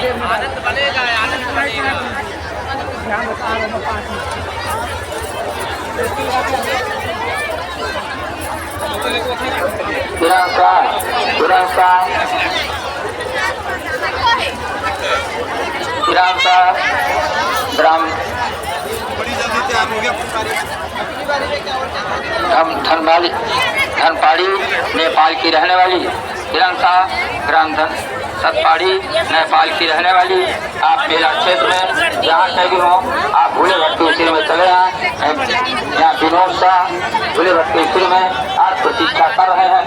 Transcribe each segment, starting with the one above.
आनंद बनेगा, आनंद बनेगा। हम धनपाड़ी नेपाल की रहने वाली हिरण शाह ग्राम सतपाड़ी नेपाल की रहने वाली आप मेला क्षेत्र में जहाँ कहीं भी हो आप भूले भटके स्थिति में चले आए। यहाँ विनोद शाह भूले भटके स्थिति में आप प्रतीक्षा कर रहे हैं।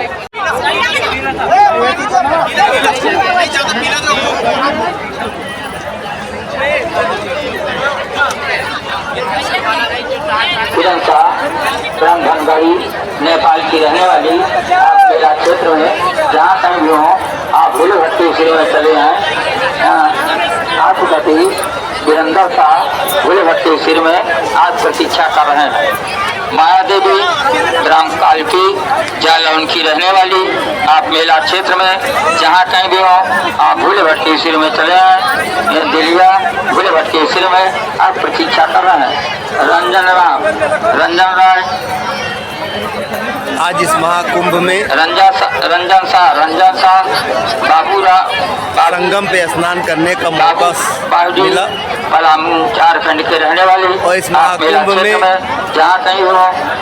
हिरण शाह ग्राम धनगढ़ी नेपाल की रहने वाली आप मेला क्षेत्र में जहाँ कहीं भी हो आप भूले भटके स्थिति में चले आए। आपके प्रति वीरेंद्र शाह भूले भटके स्थिति में आज प्रतीक्षा कर रहे हैं। माया देवी ग्राम कालकी जालौन की रहने वाली आप मेला क्षेत्र में जहाँ कहीं भी हो आप भूले भटके स्थिति में चले आए। दिलिया भूले भटके स्थिति में आप प्रतीक्षा कर रहे हैं। रंजन राय आज इस महाकुंभ में रंजन शाह बाबूराव संगम पे स्नान करने का मौका मिला पलामू झारखंड के रहने वाले और इस महाकुंभ में जहाँ कहीं हो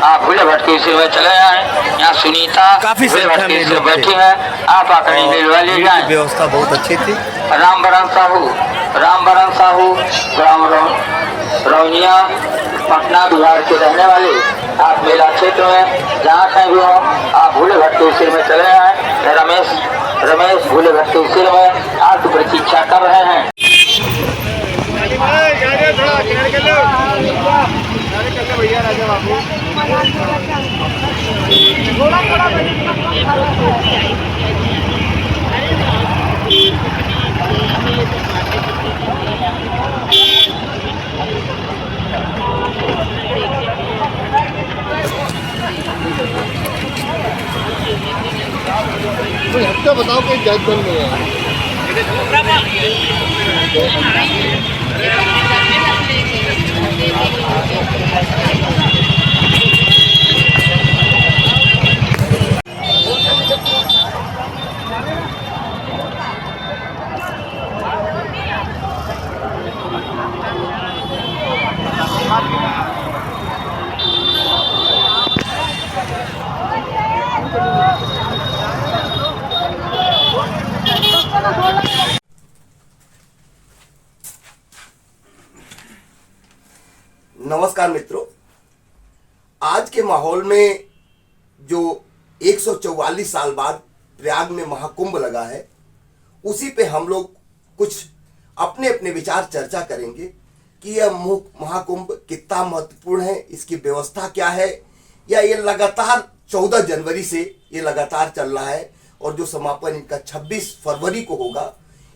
आप भूले भटके स्थिति में चले आए। यहाँ सुनीता काफी संख्या में लोग बैठी है, आप आकर वाली व्यवस्था बहुत अच्छी थी। रामबरन साहू ग्राम रौनिया पटना बिहार के रहने वाले आप मेला क्षेत्र में जहाँ कहीं भी हो आप भूले भटके स्थिति में चले आए। रमेश भूले भटके स्थिति में आप प्रतीक्षा कर रहे हैं। तो बताओ कि जज बन गए हैं। नमस्कार मित्रों, आज के माहौल में जो 144 साल बाद प्रयाग में महाकुंभ लगा है उसी पे हम लोग कुछ अपने अपने विचार चर्चा करेंगे कि यह महाकुंभ कितना महत्वपूर्ण है, इसकी व्यवस्था क्या है, या ये लगातार 14 जनवरी से ये लगातार चल रहा है और जो समापन इनका 26 फरवरी को होगा।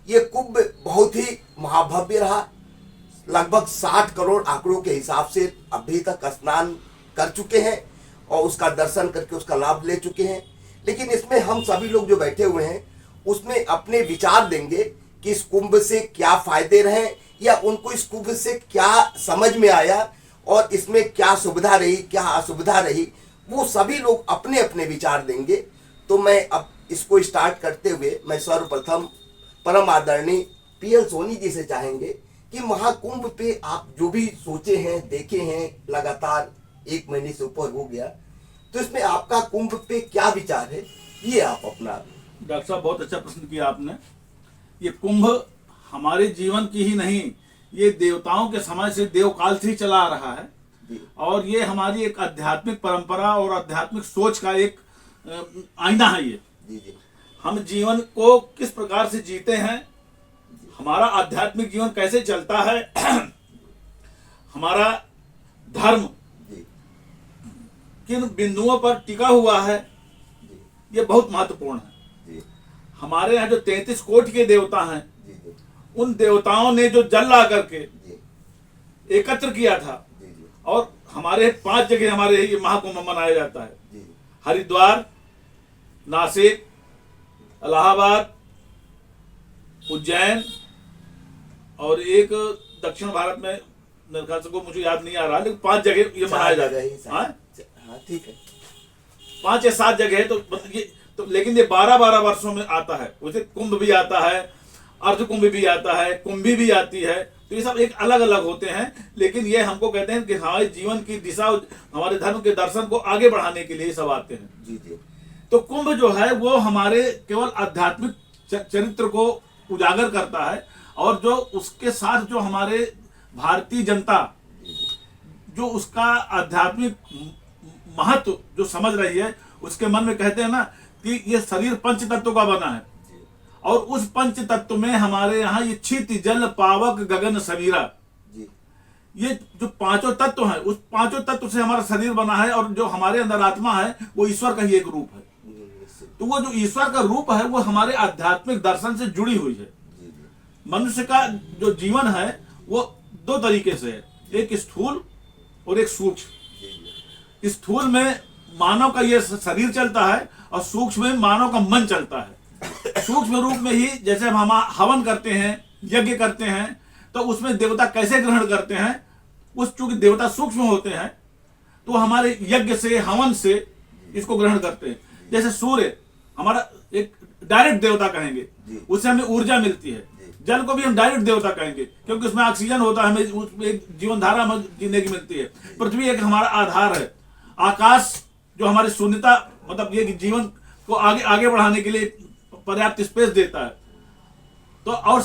ये कुंभ बहुत ही महाभव्य रहा। लगभग 60 करोड़ आंकड़ों के हिसाब से अभी तक स्नान कर चुके हैं और उसका दर्शन करके उसका लाभ ले चुके हैं। लेकिन इसमें हम सभी लोग जो बैठे हुए हैं उसमें अपने विचार देंगे कि इस कुंभ से क्या फायदे रहे या उनको इस कुंभ से क्या समझ में आया और इसमें क्या सुविधा रही, क्या असुविधा रही, वो सभी लोग अपने अपने विचार देंगे। तो मैं अब इसको स्टार्ट करते हुए मैं सर्वप्रथम परम आदरणीय पीएल सोनी जी से चाहेंगे कि महाकुंभ पे आप जो भी सोचे हैं, देखे हैं, लगातार 1 महीने से ऊपर हो गया, तो इसमें आपका कुंभ पे क्या विचार है, ये आप अपना। डॉक्टर साहब बहुत अच्छा प्रश्न किया आपने। ये कुंभ हमारे जीवन की ही नहीं, ये देवताओं के समय से देवकाल से ही चला आ रहा है और ये हमारी एक आध्यात्मिक परंपरा और आध्यात्मिक सोच का एक आईना है। ये हम जीवन को किस प्रकार से जीते हैं, हमारा आध्यात्मिक जीवन कैसे चलता है, हमारा धर्म किन बिंदुओं पर टिका हुआ है, ये बहुत महत्वपूर्ण है। हमारे यहाँ जो 33 कोटि के देवता हैं, उन देवताओं ने जो जल ला करके एकत्र किया था और हमारे 5 जगह हमारे ये महाकुंभ मनाया जाता है। हरिद्वार, नासिक, इलाहाबाद, उज्जैन, और एक दक्षिण भारत में, मेरे ख्याल से को मुझे याद नहीं आ रहा, लेकिन 5 जगह ये मनाया जाता है। हाँ ठीक है, 5 या 7 जगह है। तो मतलब ये तो, लेकिन ये 12-12 वर्षों में आता है। वैसे कुंभ भी आता है, अर्ध कुंभ भी आता है, कुंभी भी आती है, तो ये सब एक अलग अलग होते हैं। लेकिन ये हमको कहते हैं कि हमारे जीवन की दिशा, हमारे धर्म के दर्शन को आगे बढ़ाने के लिए सब आते हैं। जी जी। तो कुंभ जो है वो हमारे केवल आध्यात्मिक चरित्र को उजागर करता है, और जो उसके साथ जो हमारे भारतीय जनता जो उसका आध्यात्मिक महत्व जो समझ रही है, उसके मन में कहते हैं ना कि ये शरीर पंच तत्व का बना है, और उस पंच तत्व में हमारे यहाँ ये क्षिति जल पावक गगन समीरा, ये जो 5 तत्व हैं, उस 5 तत्व से हमारा शरीर बना है, और जो हमारे अंदर आत्मा है वो ईश्वर का ही एक रूप है। तो वो जो ईश्वर का रूप है वो हमारे आध्यात्मिक दर्शन से जुड़ी हुई है। मनुष्य का जो जीवन है वो 2 तरीके से है, एक स्थूल और एक सूक्ष्म। स्थूल में मानव का ये शरीर चलता है, और सूक्ष्म में मानव का मन चलता है। सूक्ष्म रूप में ही जैसे हम हवन करते हैं, यज्ञ करते हैं, तो उसमें देवता कैसे ग्रहण करते हैं, उस चूंकि देवता सूक्ष्म होते हैं तो हमारे यज्ञ से, हवन से इसको ग्रहण करते हैं। जैसे सूर्य हमारा एक डायरेक्ट देवता कहेंगे, उससे हमें ऊर्जा मिलती है। जल को भी हम डायरेक्ट देवता कहेंगे, क्योंकि उसमें ऑक्सीजन होता है, हमें उसमें एक जीवन धारा हमें जीने की मिलती है। पृथ्वी एक हमारा आधार है। आकाश जो हमारी शून्यता, मतलब ये जीवन को आगे आगे बढ़ाने के लिए पर्याप्त स्पेस देता है। तो और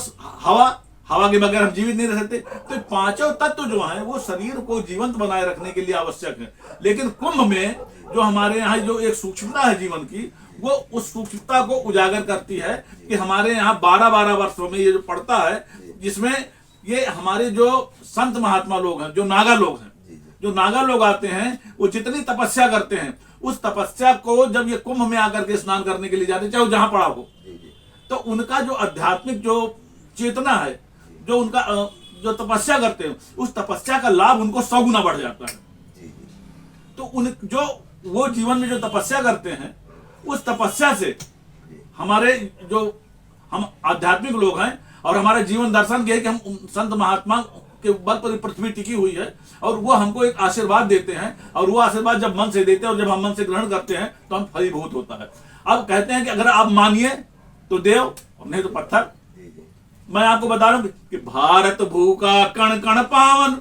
हवा के बगैर हम जीवित नहीं रह सकते। तो 5 तत्व जो हैं वो शरीर को जीवंत बनाए रखने के लिए आवश्यक है। लेकिन कुंभ में जो हमारे यहाँ जो एक सूक्ष्मता है जीवन की, वो उस सूक्ष्मता को उजागर करती है कि हमारे यहाँ 12-12 वर्षों में ये जो पड़ता है, जिसमें ये हमारे जो संत महात्मा लोग हैं, जो नागा लोग हैं, जो नागा लोग आते हैं, वो जितनी तपस्या करते हैं, उस तपस्या को जब ये कुंभ में आकर के स्नान करने के लिए जाते हैं, चाहे वो जहां पड़ा हो, तो उनका जो आध्यात्मिक जो चेतना है, जो उनका जो तपस्या करते हैं, उस तपस्या का लाभ उनको 100 गुना बढ़ जाता है। तो उन जो वो जीवन में जो तपस्या करते हैं, उस तपस्या से हमारे जो हम आध्यात्मिक लोग हैं, और हमारे जीवन दर्शन के कि हम संत महात्मा के बल पर पृथ्वी टिकी हुई है, और वो हमको एक आशीर्वाद देते हैं, और वो आशीर्वाद जब मन से देते हैं और जब हम मन से ग्रहण करते हैं तो हम फलीभूत होता है। अब कहते हैं कि अगर आप मानिए तो देव, नहीं तो पत्थर। मैं आपको बता रहा हूं कि भारत भू का कण कण पावन,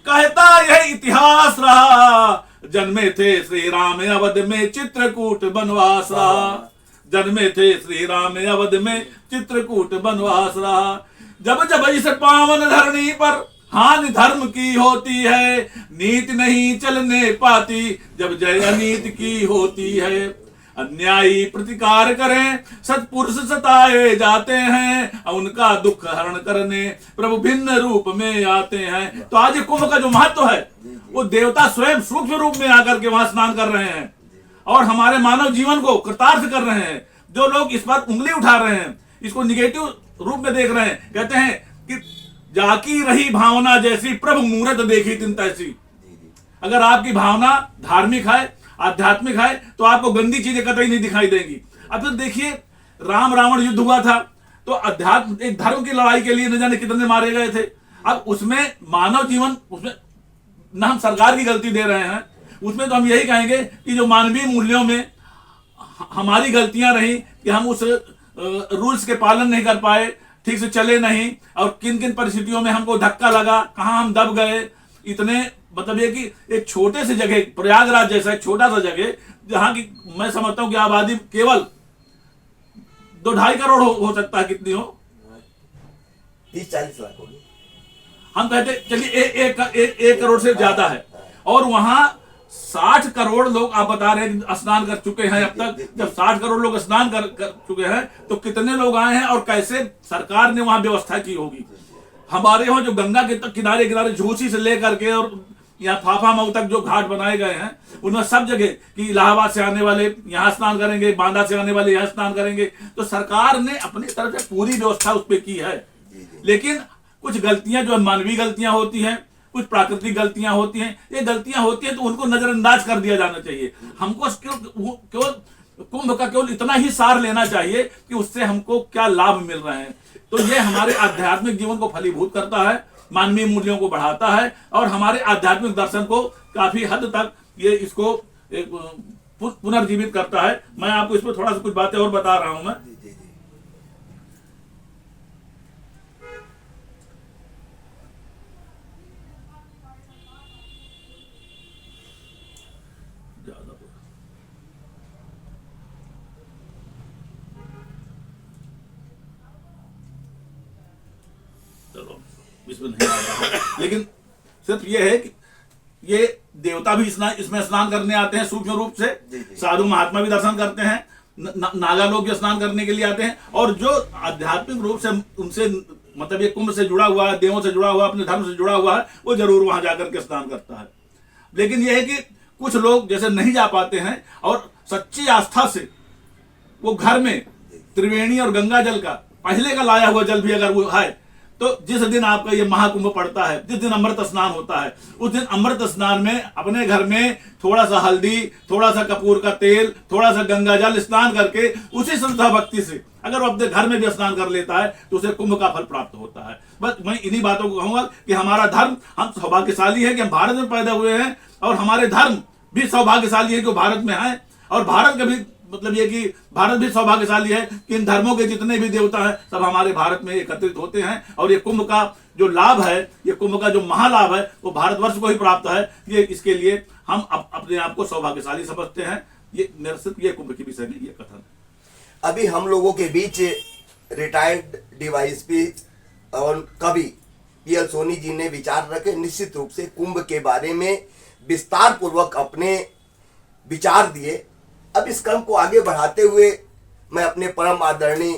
कहता यह इतिहास रहा, जन्मे थे श्री राम अवध में चित्रकूट बनवास रहा। जन्मे थे श्री राम अवध में चित्रकूट बनवास रहा। जब जब इस पावन धरणी पर हानि धर्म की होती है, नीति नहीं चलने पाती जब जय अनीति की होती है। अन्यायी प्रतिकार करें, सत्पुरुष सताए जाते हैं, उनका दुख हरण करने प्रभु भिन्न रूप में आते हैं। तो आज कुंभ का जो महत्व है, वो देवता स्वयं सूक्ष्म रूप में आकर के वहां स्नान कर रहे हैं, और हमारे मानव जीवन को कृतार्थ कर रहे हैं। जो लोग इस बार उंगली उठा रहे हैं, इसको निगेटिव रूप में देख रहे हैं, कहते हैं कि जाकी रही भावना जैसी प्रभु मूरत देखी तिन तैसी। अगर आपकी भावना धार्मिक है, आध्यात्मिक है, तो आपको गंदी चीजें कतई नहीं दिखाई देंगी। अब फिर देखिए, राम रावण युद्ध हुआ था, तो अध्यात्म एक धर्म की लड़ाई के लिए न जाने कितने मारे गए थे। अब उसमें मानव जीवन, उसमें न हम सरकार की गलती दे रहे हैं, उसमें तो हम यही कहेंगे कि जो मानवीय मूल्यों में हमारी गलतियां रही कि हम उस रूल्स के पालन नहीं कर पाए, ठीक से चले नहीं, और किन किन परिस्थितियों में हमको धक्का लगा, कहां हम दब गए। इतने मतलब ये कि एक छोटे से जगह, प्रयागराज जैसा एक छोटा सा जगह, जहां की मैं समझता हूं कि आबादी केवल 2-2.5 करोड़ हो सकता है, कितनी हो, 30-40 लाख होगी। हम कहते चलिए 1 करोड़ से ज्यादा है, और वहां 60 करोड़ लोग आप बता रहे हैं स्नान कर चुके हैं अब तक। जब 60 करोड़ लोग स्नान कर चुके हैं, तो कितने लोग आए हैं और कैसे सरकार ने वहां व्यवस्था की होगी। हमारे यहाँ जो गंगा के किनारे किनारे झूसी से लेकर के और यहाँ फाफा मऊ तक जो घाट बनाए गए हैं, उनमें सब जगह कि इलाहाबाद से आने वाले यहाँ स्नान करेंगे, बांदा से आने वाले यहाँ स्नान करेंगे। तो सरकार ने अपनी तरफ से पूरी व्यवस्था उस पर की है। लेकिन कुछ गलतियां जो मानवीय गलतियां होती हैं, कुछ प्राकृतिक गलतियां होती हैं, ये गलतियां होती हैं तो उनको नजरअंदाज कर दिया जाना चाहिए। हमको केवल कुंभ का केवल इतना ही सार लेना चाहिए कि उससे हमको क्या लाभ मिल रहे हैं। तो ये हमारे आध्यात्मिक जीवन को फलीभूत करता है, मानवीय मूल्यों को बढ़ाता है और हमारे आध्यात्मिक दर्शन को काफी हद तक ये इसको एक पुनर्जीवित करता है। मैं आपको इस पर थोड़ा सा कुछ बातें और बता रहा हूं मैं। चलो इसमें नहीं आ रहा, लेकिन सिर्फ ये है कि ये देवता भी इसमें स्नान करने आते हैं सूक्ष्म रूप से, साधु महात्मा भी दर्शन करते हैं, नागा लोग भी स्नान करने के लिए आते हैं, और जो आध्यात्मिक रूप से उनसे मतलब ये कुंभ से जुड़ा हुआ है, देवों से जुड़ा हुआ, अपने धर्म से जुड़ा हुआ है, वो जरूर वहां जाकर के स्नान करता है। लेकिन यह है कि कुछ लोग जैसे नहीं जा पाते हैं और सच्ची आस्था से वो घर में त्रिवेणी और गंगा जल का पहले का लाया हुआ जल भी अगर वो है, तो जिस दिन आपका ये महाकुंभ पड़ता है, जिस दिन अमृत स्नान होता है, उस दिन अमृत स्नान में अपने घर में थोड़ा सा हल्दी, थोड़ा सा कपूर का तेल, थोड़ा सा गंगा जल स्नान करके उसी श्रद्धा भक्ति से अगर वो अपने घर में भी स्नान कर लेता है तो उसे कुंभ का फल प्राप्त होता है। बस मैं इन्हीं बातों को कहूंगा कि हमारा धर्म, हम सौभाग्यशाली है कि हम भारत में पैदा हुए हैं, और हमारे धर्म भी सौभाग्यशाली है कि भारत में है, और भारत का भी मतलब ये कि भारत भी सौभाग्यशाली है कि इन धर्मों के जितने भी देवता हैं सब हमारे भारत में एकत्रित होते हैं, और ये कुंभ का जो लाभ है, ये कुंभ का जो महालाभ है वो भारतवर्ष को ही प्राप्त है। ये इसके लिए हम अपने आप को सौभाग्यशाली समझते हैं। ये मेरा सिर्फ ये कुंभ के विषय में ये कथन है। अभी हम लोगों के बीच रिटायर्ड डीवाईएसपी और कवि पीएल सोनी जी ने विचार रखे, निश्चित रूप से कुंभ के बारे में विस्तार पूर्वक अपने विचार दिए। अब इस क्रम को आगे बढ़ाते हुए मैं अपने परम आदरणीय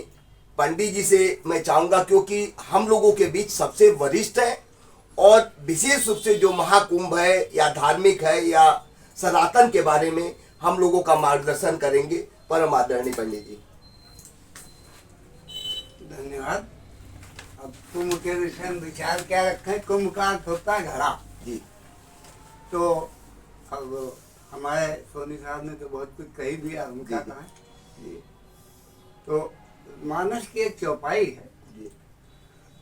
पंडित जी से मैं चाहूँगा, क्योंकि हम लोगों के बीच सबसे वरिष्ठ है और विशेष रूप से जो महाकुंभ है या धार्मिक है या सनातन के बारे में हम लोगों का मार्गदर्शन करेंगे। परम आदरणीय पंडित जी। धन्यवाद। अब कुंभ के विषय में विचार क्या रखें? कुंभ का अर्थ होता है घड़ा जी। तो अब हमारे सोनी साहब ने तो बहुत कुछ कही दिया, हम क्या कहें। तो मानस की एक चौपाई है,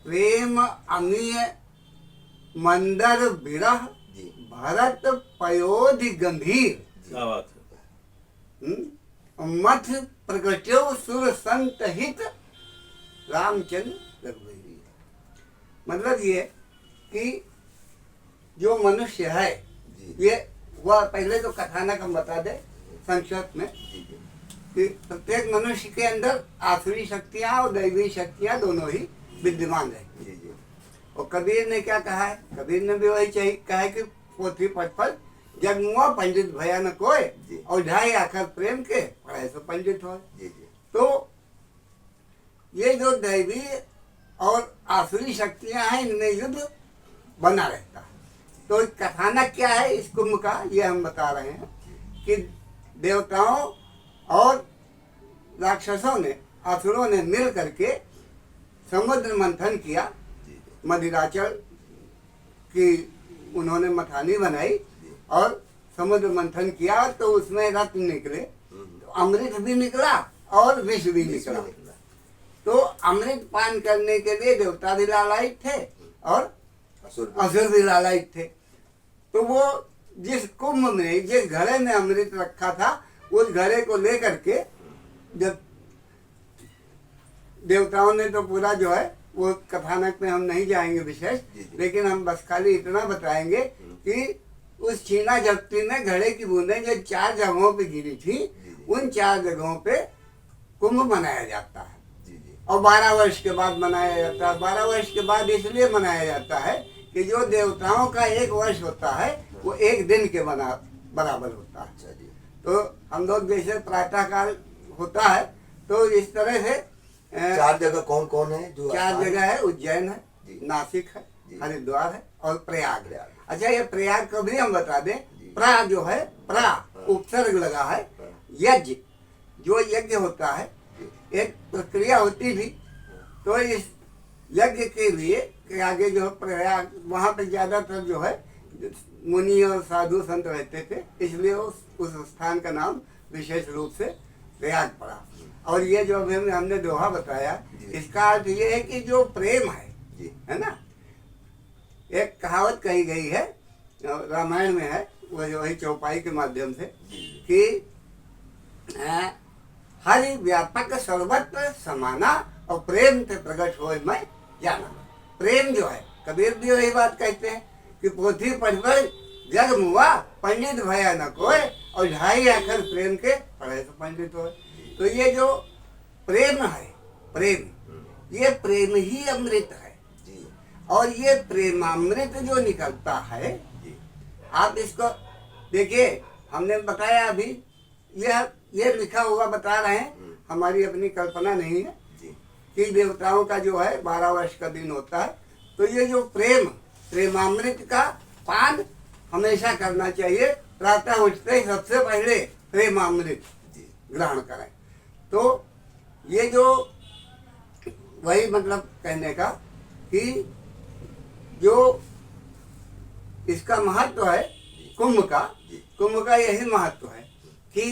प्रेम अमीय मंदर विरह भरत पयोधि गंभीर, क्या बात है। मथ प्रकट्यो सुर संत हित रामचंद्र रघुवीर। मतलब ये कि जो मनुष्य है, ये वह पहले तो कथानक हम बता दे संक्षिप्त में कि प्रत्येक मनुष्य के अंदर आसुरी शक्तियाँ और दैवी शक्तियाँ दोनों ही विद्यमान है। और कबीर ने क्या कहा है? कबीर ने भी वही चाहिए कहा है कि पोथी पट पर जगमुआ पंडित भया न कोय, और ढाई आखर प्रेम के पढ़ाई से पंडित हो। तो ये जो दैवी और आसुरी शक्तियां हैं, इनमें युद्ध बना रहता है। तो कथानक क्या है इस कुंभ का, ये हम बता रहे हैं कि देवताओं और राक्षसों ने, असुरों ने मिल करके समुद्र मंथन किया। मदिराचल की उन्होंने मथानी बनाई और समुद्र मंथन किया, तो उसमें रत्न निकले, तो अमृत भी निकला और विष भी निकला। तो अमृत पान करने के लिए देवता भी लालायित थे और असुर भी लालायित थे। तो वो जिस कुंभ में, जिस घड़े में अमृत रखा था, उस घड़े को लेकर के जब देवताओं ने तो पूरा जो है वो कथानक में हम नहीं जाएंगे विशेष, लेकिन हम बस खाली इतना बताएंगे कि उस छीना झपटी में घड़े की बूंदें जो 4 जगहों पे गिरी थी, उन 4 जगहों पे कुंभ मनाया जाता है। और 12 वर्ष के बाद मनाया जाता है। 12 वर्ष के बाद इसलिए मनाया जाता है कि जो देवताओं का 1 वर्ष होता है वो 1 दिन के बराबर होता है। तो हम लोग जैसे प्रातः काल होता है, तो इस तरह से 4 जगह कौन कौन है? जो 4 जगह है, उज्जैन है, नासिक है, हरिद्वार है और प्रयाग है। अच्छा, ये प्रयाग को भी हम बता दें। प्रा जो है, प्रा उपसर्ग लगा है। यज्ञ, जो यज्ञ होता है, एक प्रक्रिया होती थी। तो इस यज्ञ के लिए के आगे जो प्रयाग, वहाँ पे ज्यादातर जो है मुनि और साधु संत रहते थे, इसलिए उस स्थान का नाम विशेष रूप से प्रयाग पड़ा। और ये जो अभी हमने दोहा बताया, इसका अर्थ ये है कि जो प्रेम है ना, एक कहावत कही गई है, रामायण में है, वो जो है चौपाई के माध्यम से, कि हरि व्यापक सर्वत्र समाना और प्रेम से प्रकट हो मैं जाना। प्रेम जो है, कबीर भी वही बात कहते हैं कि पोथी पढ़ जग मुआ पंडित भया न कोय, और ढाई अक्षर प्रेम के पढ़े तो पंडित हो। तो ये जो प्रेम है, प्रेम, ये प्रेम ही अमृत है। और ये प्रेमामृत जो निकलता है, आप इसको देखिए, हमने बताया अभी, ये लिखा हुआ बता रहे हैं, हमारी अपनी कल्पना नहीं है कि देवताओं का जो है 12 वर्ष का दिन होता है। तो ये जो प्रेमामृत का पान हमेशा करना चाहिए, प्रातः उठते ही सबसे पहले प्रेमामृत ग्रहण करें। तो ये जो वही मतलब कहने का कि जो इसका महत्व है कुंभ का यही महत्व है कि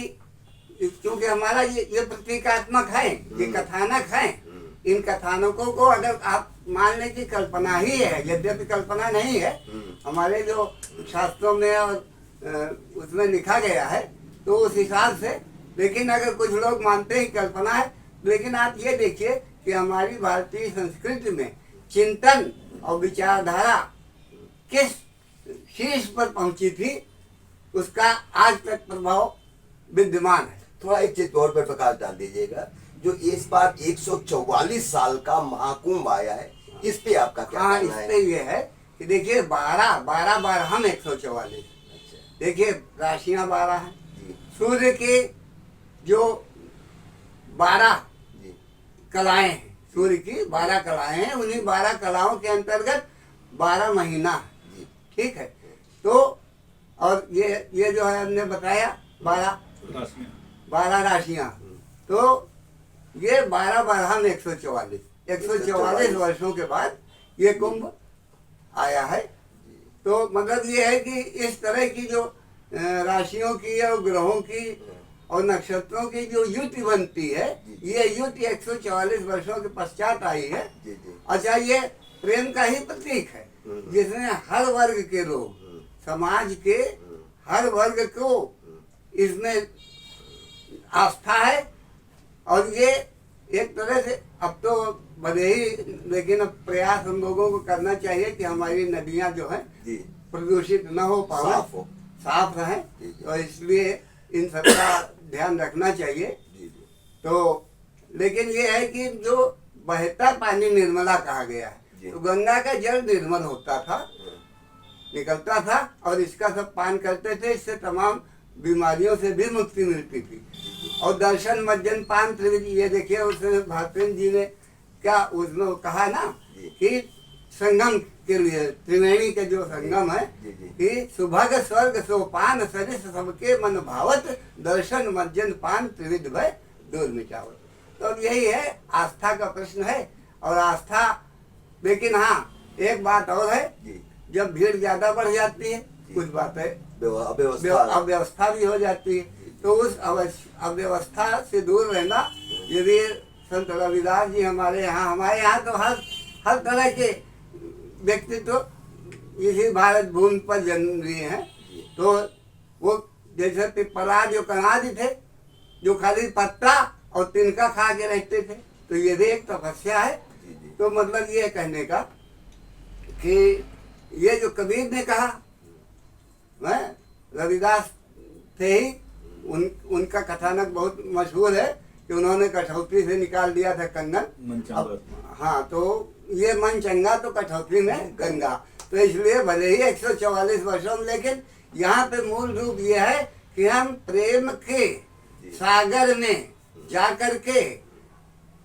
क्योंकि हमारा ये प्रतीकात्मक है, ये कथानक है। इन कथानकों को अगर आप मान लें कि कल्पना ही है, यद्यपि कल्पना नहीं है, हमारे जो शास्त्रों में और उसमें लिखा गया है, तो उस हिसाब से, लेकिन अगर कुछ लोग मानते हैं कल्पना है, लेकिन आप ये देखिए कि हमारी भारतीय संस्कृति में चिंतन और विचारधारा किस शीर्ष पर पहुंची थी, उसका आज तक प्रभाव विद्यमान है। थोड़ा एक चीज तौर पर प्रकाश डाल दीजिएगा, जो इस बार 144 साल का महाकुंभ आया है, इस पे आपका क्या कहना है? इस पे ये है कि देखिए 12 हम 144, देखिए राशियां 12 हैं, सूर्य के जो 12 कलाएं हैं, सूर्य की 12 कलाएं हैं, उन्हीं 12 कलाओं के अंतर्गत 12 महीना है, ठीक है। तो और ये जो है हमने बताया 12 राशियां, तो ये 12 में 144 वर्षों के बाद ये कुंभ आया है। तो मतलब ये है कि इस तरह की जो राशियों की और ग्रहों की और नक्षत्रों की जो युति बनती है, ये युति 144 वर्षों के पश्चात आई है। अच्छा, ये प्रेम का ही प्रतीक है, जिसमें हर वर्ग के लोग, समाज के हर वर्ग को इसमें आस्था है। और ये एक तरह से अब तो भले ही, लेकिन अब प्रयास हम लोगों को करना चाहिए कि हमारी नदियां जो हैं प्रदूषित न हो पाए, साफ रहें। तो इसलिए इन सब का ध्यान रखना चाहिए। तो लेकिन ये है कि जो बहता पानी निर्मला कहा गया है, तो गंगा का जल निर्मल होता था, निकलता था, और इसका सब पान करते थे, इससे तमाम बीमारियों से भी मुक्ति मिलती थी। और दर्शन मज्जन पान त्रिविध, ये देखिए उसमें भारतेंद्र जी ने क्या उसमें कहा ना कि संगम के लिए, त्रिवेणी के जो संगम है, कि सुभग स्वर्ग सोपान सरिस सबके मन भावत, दर्शन मज्जन पान त्रिविध भय दूर मिटावत। तो यही है, आस्था का प्रश्न है। और आस्था, लेकिन हाँ एक बात और है, जब भीड़ ज्यादा बढ़ जाती है, कुछ बात है अव्यवस्था भी हो जाती है, तो उस अव्यवस्था से दूर रहना। यदि संत रविदास जी हमारे यहाँ तो हर तरह के व्यक्तित्व इसी भारत भूमि पर जन्म लिए हैं। तो वो जैसे पिपला जो कनादि थे, जो खाली पत्ता और तिनका खा के रहते थे, तो ये भी एक तपस्या है। तो मतलब ये कहने का कि ये जो कबीर ने कहा, रविदास थे ही, उनका कथानक बहुत मशहूर है कि उन्होंने कठौती से निकाल दिया था कंगन। हाँ, तो ये मन चंगा तो कठौती में गंगा। तो इसलिए भले ही 144 वर्षों में, लेकिन यहाँ पे मूल रूप ये है कि हम प्रेम के सागर में जाकर के,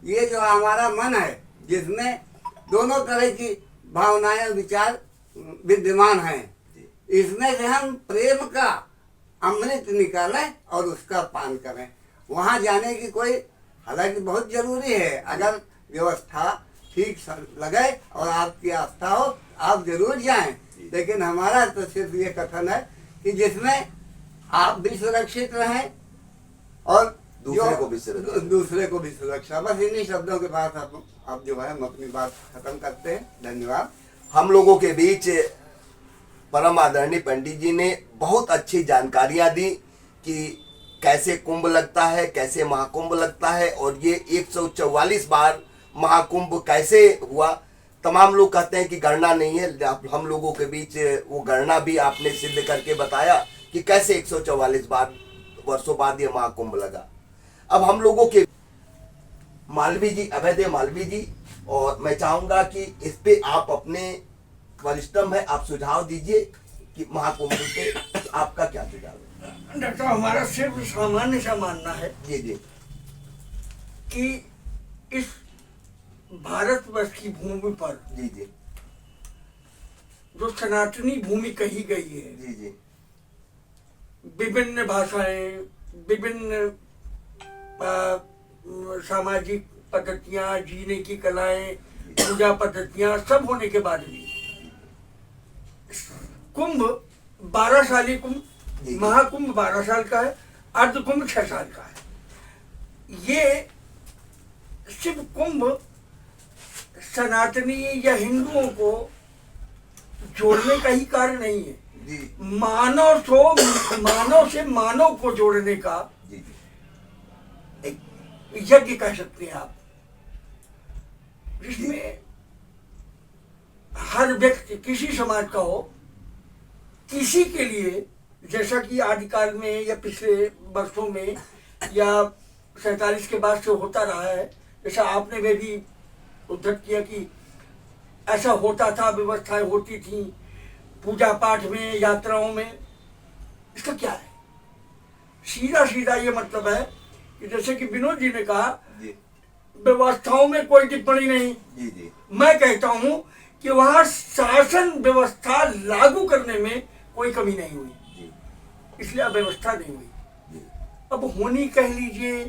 ये जो हमारा मन है जिसमें दोनों तरह की भावनाएं विचार विद्यमान हैं, इसमें से हम प्रेम का अमृत निकालें और उसका पान करें। वहाँ जाने की कोई, हालांकि बहुत जरूरी है, अगर व्यवस्था ठीक लगे और आपकी आस्था हो, आप जरूर जाएं। लेकिन हमारा तो सिर्फ ये कथन है कि जिसमें आप भी सुरक्षित रहें और दूसरे को भी सुरक्षा। दूसरे को भी सुरक्षा। बस इन्हीं शब्दों के बाद आप जो है हम अपनी बात खत्म करते हैं। धन्यवाद। हम लोगों के बीच परम आदरणीय पंडित जी ने बहुत अच्छी जानकारियां दी कि कैसे कुंभ लगता है, कैसे महाकुंभ लगता है, और ये 144 बार महाकुंभ कैसे हुआ। तमाम लोग कहते हैं कि गणना नहीं है, हम लोगों के बीच वो गणना भी आपने सिद्ध करके बताया कि कैसे 144 बार वर्षों बाद ये महाकुंभ लगा। अब हम लोगों के मालवी जी, अभयदेव मालवी जी, और मैं चाहूंगा कि इस पे आप अपने वरिष्ठम है, आप सुझाव दीजिए कि महाकुंभ पे आपका क्या सुझाव है। डॉक्टर, हमारा सिर्फ सामान्य सा मानना है जी जी कि इस भारतवर्ष की भूमि पर जी जी जो सनातनी भूमि कही गई है, जी जी विभिन्न भाषाएं, विभिन्न सामाजिक पद्धतियां, जीने की कलाएं, पूजा पद्धतियां सब होने के बाद भी कुंभ 12 साली कुंभ, महाकुंभ 12 साल का है, अर्ध कुंभ 6 साल का है। ये शिव कुंभ सनातनी या हिंदुओं को जोड़ने का ही कार्य नहीं है, मानव से मानव को जोड़ने का एक यज्ञ कह सकते हैं आप, जिसमें हर व्यक्ति किसी समाज का हो, किसी के लिए, जैसा कि आदिकाल में या पिछले वर्षों में या 47 के बाद से होता रहा है, जैसा आपने वे भी उद्धृत किया कि ऐसा होता था, व्यवस्थाएं होती थी पूजा पाठ में, यात्राओं में। इसका क्या है? सीधा सीधा ये मतलब है कि जैसे कि विनोद जी ने कहा, व्यवस्थाओं में कोई टिप्पणी नहीं। मैं कहता हूं कि वहां शासन व्यवस्था लागू करने में कोई कमी नहीं हुई, इसलिए अव्यवस्था नहीं हुई। अब होनी कह लीजिए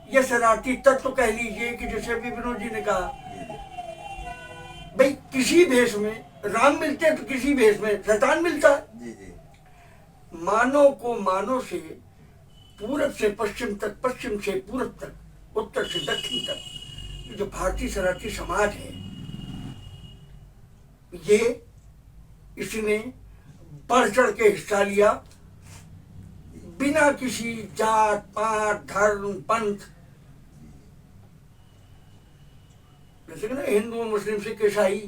या शरारती तत्व कह लीजिए कि जैसे अभी विनोद जी ने कहा, भाई किसी भेष में राम मिलते हैं तो किसी भेष में शैतान मिलता है। मानव को मानव से पूरब से पश्चिम तक, पश्चिम से पूरब तक, उत्तर से दक्षिण तक, जो भारतीय शरारती समाज है, ये इसने बढ़ चढ़ के हिस्सा लिया, बिना किसी जात पात धर्म पंथ, जैसे कि ना हिंदू मुस्लिम सिख ईसाई,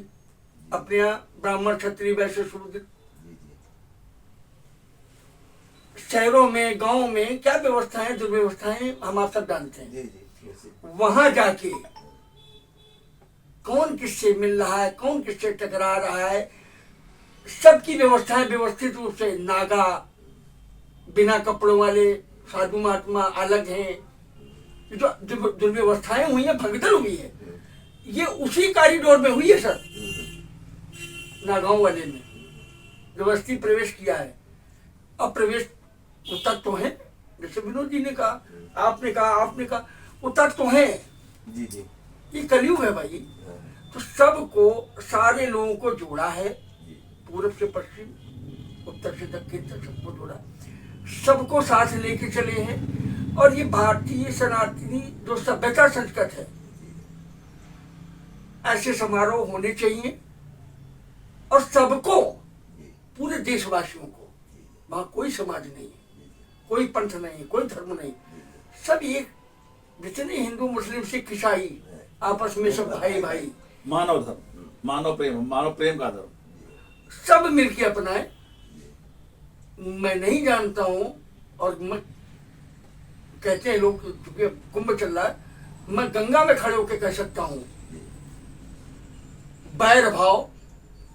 अपने यहाँ ब्राह्मण क्षत्रिय वैश्य शूद्र, शहरों में गांव में क्या व्यवस्थाएं दुर्व्यवस्थाएं हम आप सब जानते हैं। वहां जाके कौन किससे मिल रहा है, कौन किससे टकरा रहा है, सबकी व्यवस्थाएं व्यवस्थित रूप से, नागा, बिना कपड़ों वाले साधु महात्मा अलग हैं, जो दुर्व्यवस्थाएं हुई है, भगदड़ हुई है, ये उसी कॉरिडोर में हुई है सर। नागांव वाले में व्यवस्थित प्रवेश किया है। अब प्रवेश वो तत्व है, जैसे विनोद जी ने कहा, आपने कहा, वो तत्व है। ये कलयुग है भाई, तो सबको, सारे लोगों को जोड़ा है, पूरब से पश्चिम, उत्तर से दक्षिण तक सबको जोड़ा, सबको साथ लेके चले हैं। और ये भारतीय सनातनी जो सभ्यता संस्कृत है, ऐसे समारोह होने चाहिए, और सबको, पूरे देशवासियों को, वहां कोई समाज नहीं है, कोई पंथ नहीं, कोई धर्म नहीं, सब एक, जितने हिंदू मुस्लिम सिख ईसाई आपस में सब भाई भाई, मानव धर्म, मानव प्रेम का धर्म, सब मिलके अपनाए। मैं नहीं जानता हूं, और मैं कहते हैं लोग, चूंकि कुंभ चल रहा है, मैं गंगा में खड़े होकर कह सकता हूं, बैर भाव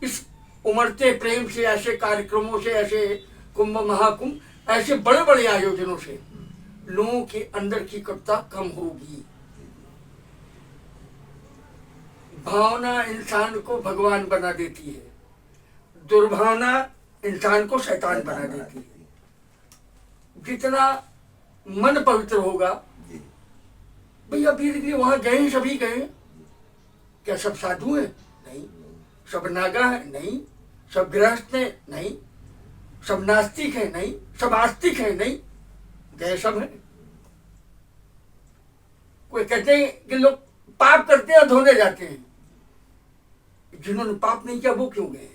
इस उमड़ते प्रेम से, ऐसे कार्यक्रमों से, ऐसे कुंभ महाकुंभ, ऐसे बड़े बड़े आयोजनों से लोगों के अंदर की कटुता कम होगी। भावना इंसान को भगवान बना देती है, दुर्भावना इंसान को शैतान बना देती है। जितना मन पवित्र होगा, भैया धीरे धीरे वहां गए, सभी गए, क्या सब साधु हैं? नहीं। सब नागा है? नहीं। सब गृहस्थ हैं? नहीं। सब नास्तिक है? नहीं। सब आस्तिक है? नहीं। गए सब हैं। कोई कहते हैं कि लोग पाप करते हैं, धोने जाते हैं, जिन्होंने पाप नहीं किया वो क्यों गए?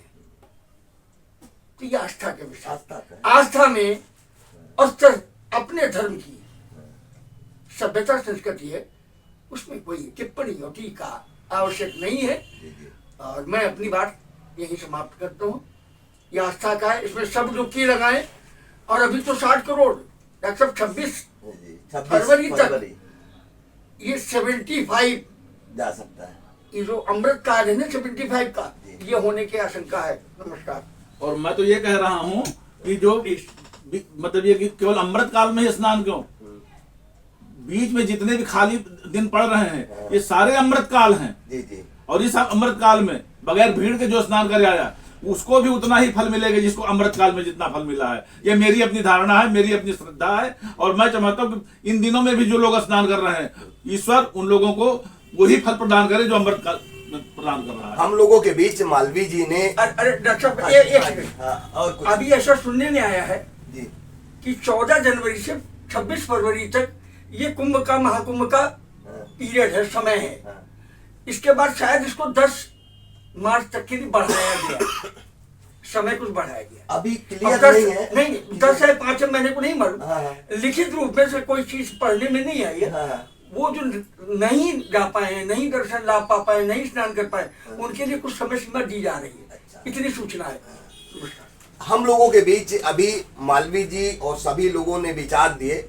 तो ये आस्था के विषय, आस्था में अस्तर अपने धर्म की सभ्यता संस्कृति है, उसमें कोई टिप्पणी और टीका आवश्यक नहीं है। और मैं अपनी बात यही समाप्त करता हूँ। ये आस्था का है, इसमें सब डुबकी लगाएं। और अभी तो 60 करोड़, डॉक्टर 26 फरवरी तक ये 75 जा सकता है। ये जो अमृत काल है ना 75 का, ये होने की आशंका है। नमस्कार। और मैं तो ये कह रहा हूँ कि जो मतलब ये कि केवल अमृत काल में ही स्नान क्यों, बीच में जितने भी खाली दिन पड़ रहे हैं ये सारे अमृत काल हैं। जी जी। और इस अमृत काल में बगैर भीड़ के जो स्नान कर आया उसको भी उतना ही फल मिलेगा जिसको अमृत काल में जितना फल मिला है। ये मेरी अपनी धारणा है, मेरी अपनी श्रद्धा है। और मैं चाहता हूँ कि इन दिनों में भी जो लोग स्नान कर रहे हैं, ईश्वर उन लोगों को वही फल प्रदान करे जो अमृत काल में प्रदान कर रहा है। हम लोगों के बीच मालवी जी ने अरे डॉक्टर साहब एक मिनट, और कुछ अभी ऐसा सुनने में आया है जी कि 14 जनवरी से 26 फरवरी तक ये कुंभ का, महाकुंभ का पीरियड है, समय है। इसके बाद शायद इसको 10 मार्च तक के लिए बढ़ाया गया, समय कुछ बढ़ाया गया। अभी क्लियर नहीं है। नहीं 10 है 5 महीने को नहीं मालूम, हाँ। लिखित रूप में से कोई चीज पढ़ने में नहीं आई है। हाँ। वो जो नहीं जा पाए, नहीं दर्शन ला पाए, नहीं स्नान कर पाए, उनके लिए कुछ समय सीमा दी जा रही है। इतनी सूचना है। हम लोगों के बीच अभी मालवी जी और सभी लोगों ने विचार दिए।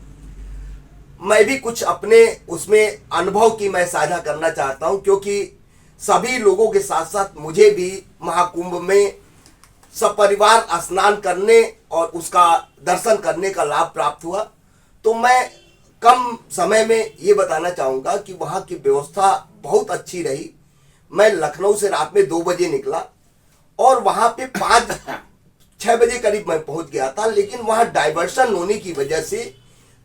मैं भी कुछ अपने उसमें अनुभव की मैं साझा करना चाहता हूं, क्योंकि सभी लोगों के साथ साथ मुझे भी महाकुंभ में सपरिवार स्नान करने और उसका दर्शन करने का लाभ प्राप्त हुआ। तो मैं कम समय में ये बताना चाहूँगा कि वहाँ की व्यवस्था बहुत अच्छी रही। मैं लखनऊ से रात में 2 बजे निकला और वहाँ पे 5-6 बजे करीब मैं पहुँच गया था। लेकिन वहाँ डाइवर्शन होने की वजह से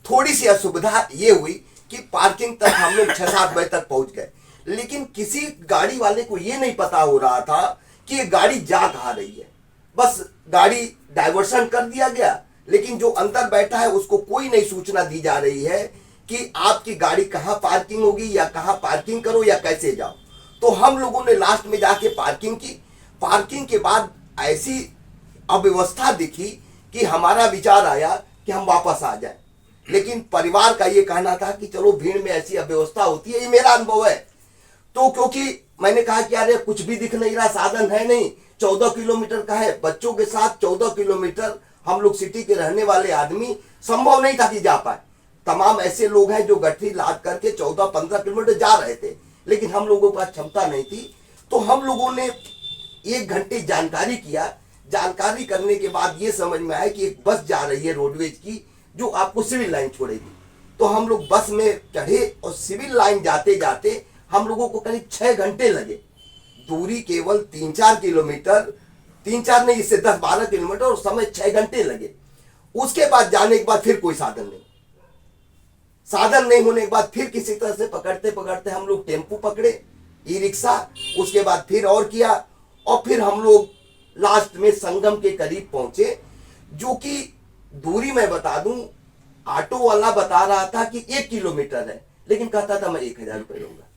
थोड़ी सी असुविधा ये हुई कि पार्किंग तक हम लोग 6-7 बजे तक पहुँच गए। लेकिन किसी गाड़ी वाले को ये नहीं पता हो रहा था कि ये गाड़ी जा कहाँ रही है। बस गाड़ी डाइवर्शन कर दिया गया, लेकिन जो अंदर बैठा है उसको कोई नहीं सूचना दी जा रही है कि आपकी गाड़ी कहाँ पार्किंग होगी या कहाँ पार्किंग करो या कैसे जाओ। तो हम लोगों ने लास्ट में जाके पार्किंग की। पार्किंग के बाद ऐसी अव्यवस्था दिखी कि हमारा विचार आया कि हम वापस आ जाएं। लेकिन परिवार का ये कहना था कि चलो भीड़ में ऐसी अव्यवस्था होती है, ये मेरा अनुभव है। तो क्योंकि मैंने कहा कि अरे कुछ भी दिख नहीं रहा, साधन है नहीं, 14 किलोमीटर का है, बच्चों के साथ 14 किलोमीटर हम लोग सिटी के रहने वाले आदमी संभव नहीं था कि जा पाए। तमाम ऐसे लोग हैं जो गठरी लाद करके 14-15 किलोमीटर जा रहे थे, लेकिन हम लोगों का क्षमता नहीं थी। तो हम लोगों ने 1 घंटे जानकारी किया। जानकारी करने के बाद ये समझ में आया कि एक बस जा रही है रोडवेज की जो आपको सिविल लाइन छोड़ेगी। तो हम लोग बस में चढ़े और सिविल लाइन जाते जाते हम लोगों को करीब 6 घंटे लगे। दूरी केवल 3-4 किलोमीटर, 3-4 नहीं, इससे 10-12 किलोमीटर, और समय 6 घंटे लगे। उसके बाद जाने के बाद फिर कोई साधन नहीं। साधन नहीं होने के बाद फिर किसी तरह से पकड़ते पकड़ते हम लोग टेम्पू पकड़े, ई रिक्शा, उसके बाद फिर और किया, और फिर हम लोग लास्ट में संगम के करीब पहुंचे, जो कि दूरी मैं बता दूं, ऑटो वाला बता रहा था कि 1 किलोमीटर है, लेकिन कहता था मैं 1000 रुपये लूंगा।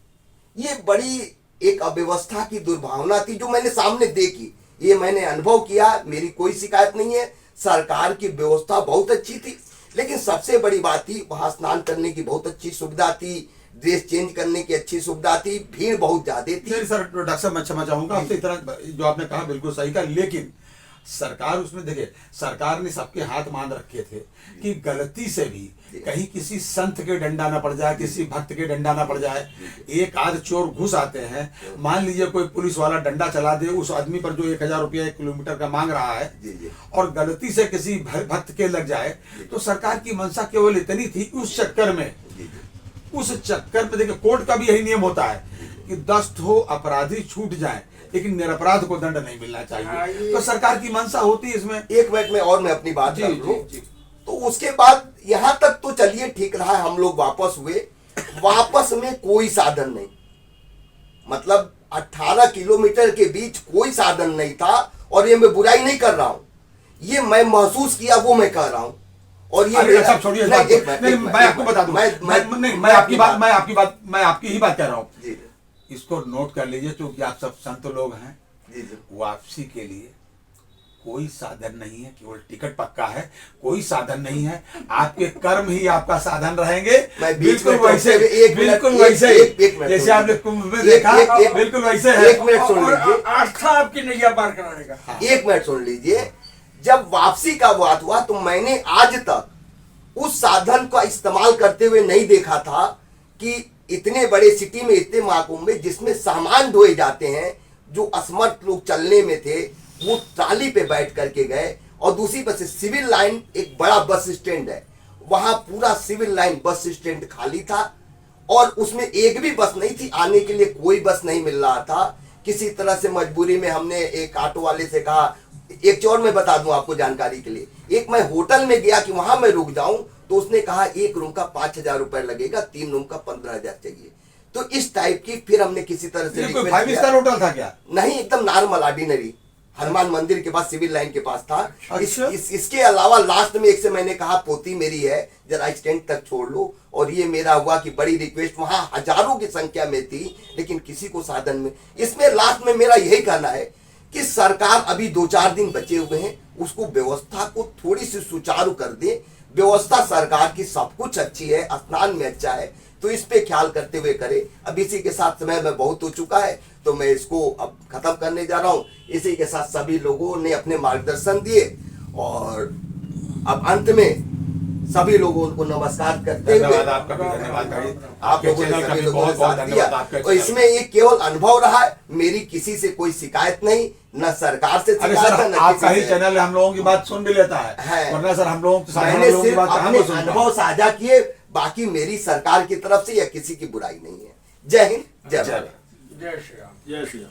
ये बड़ी एक अव्यवस्था की दुर्भावना थी जो मैंने सामने देखी। ये मैंने अनुभव किया, मेरी कोई शिकायत नहीं है। सरकार की व्यवस्था बहुत अच्छी थी, लेकिन सबसे बड़ी बात थी वहां स्नान करने की बहुत अच्छी सुविधा थी, ड्रेस चेंज करने की अच्छी सुविधा थी, भीड़ बहुत ज्यादा थी। सर डॉक्टर साहब मैं क्षमा चाहूंगा आपसे, इतना जो आपने कहा बिल्कुल सही का, लेकिन सरकार उसमें देखिए, सरकार ने सबके हाथ मान रखे थे कि गलती से भी कहीं किसी संत के डंडा ना पड़ जाए, किसी भक्त के डंडा ना पड़ जाए। एक आध चोर घुस आते हैं, मान लीजिए कोई पुलिस वाला डंडा चला दे उस आदमी पर जो 1000 रुपया 1 किलोमीटर का मांग रहा है, और गलती से किसी भक्त के लग जाए, तो सरकार की मंशा केवल इतनी थी। उस चक्कर में देखिए कोर्ट का भी यही नियम होता है कि 10 अपराधी छूट जाए, लेकिन निरपराध को दंड नहीं मिलना चाहिए। तो सरकार की मंशा होती है इसमें। एक मिनट में और मैं अपनी बात कर लूं। तो उसके बाद यहां तक तो चलिए ठीक रहा, हम लोग वापस हुए। वापस में कोई साधन नहीं, मतलब 18 किलोमीटर के बीच कोई साधन नहीं था। और ये मैं बुराई नहीं कर रहा हूं, ये मैं महसूस किया वो मैं कह रहा हूं। और ये अरे सब छोड़िए इस बात को। नहीं, एक मिनट, मैं आपको बता दूं, मैं आपकी आपकी ही बात कह रहा हूँ। जी इसको नोट कर लीजिए, क्योंकि आप सब संत लोग हैं। जी जी वापसी के लिए कोई साधन नहीं है, केवल टिकट पक्का है, कोई साधन नहीं है। आपके कर्म ही आपका साधन रहेंगे। बिल्कुल वैसे, बिल्कुल वैसे जैसे आपने कुंभ में देखा, बिल्कुल वैसे है। एक मिनट सुन लीजिए, आस्था आपकी नैया पार कराएगा। एक मिनट सुन लीजिए। जब वापसी का बात हुआ तो मैंने आज तक उस साधन का इस्तेमाल करते हुए नहीं देखा था कि इतने बड़े सिटी में, इतने महाकुंभ में, जिसमें सामान ढोए जाते हैं, जो असमर्थ लोग चलने में थे वो ट्राली पे बैठ करके गए। और दूसरी बस सिविल लाइन, एक बड़ा बस स्टैंड है, वहां पूरा सिविल लाइन बस स्टैंड खाली था और उसमें एक भी बस नहीं थी, आने के लिए कोई बस नहीं मिल रहा था। किसी तरह से मजबूरी में हमने एक ऑटो वाले से कहा, एक चौर में बता दूं आपको जानकारी के लिए, एक मैं होटल में गया कि वहां मैं रुक जाऊं, तो उसने कहा एक रूम का 5,000 रुपए लगेगा, 3 रूम का 15,000 चाहिए। तो इस टाइप की फिर हमने किसी तरह से कोई 5 स्टार होटल था क्या? नहीं, एकदम नॉर्मल ऑर्डिनरी, हनुमान मंदिर के पास सिविल लाइन के पास था। अच्छा। इसके अलावा लास्ट में एक से मैंने कहा पोती मेरी है, जरा स्टैंड तक छोड़ लो। और ये मेरा हुआ कि बड़ी रिक्वेस्ट, वहां हजारों की संख्या में थी लेकिन किसी को साधन में। इसमें लास्ट में मेरा यही कहना है कि सरकार अभी 2-4 दिन बचे हुए हैं, उसको व्यवस्था को थोड़ी सी सुचारू कर दे। व्यवस्था सरकार की सब कुछ अच्छी है, स्नान में अच्छा है, तो इस पे ख्याल करते हुए करे। अब इसी के साथ समय में बहुत हो चुका है तो मैं इसको अब खत्म करने जा रहा हूँ। इसी के साथ सभी लोगों ने अपने मार्गदर्शन दिए और अब अंत में सभी लोगों को नमस्कार करते हुए आपका भी धन्यवाद भाई। आप लोगों ने सभी लोगों ने बहुत साथ दिया। धन्यवाद। और इसमें ये केवल अनुभव रहा है, मेरी किसी से कोई शिकायत नहीं, न सरकार से अरे शिकायत है, सर, न आपका किसी ही से। चैनल हम लोगों की बात सुन भी लेता है, वरना सर हम लोगों मैंने की सिर्फ बात अपने हमको सुनता है। अनुभव साझा किए, बाकी मेरी सरकार की तरफ से या किसी की बुराई नहीं है। जय हिंद, जय भारत। जय श्री राम। जय श्री राम।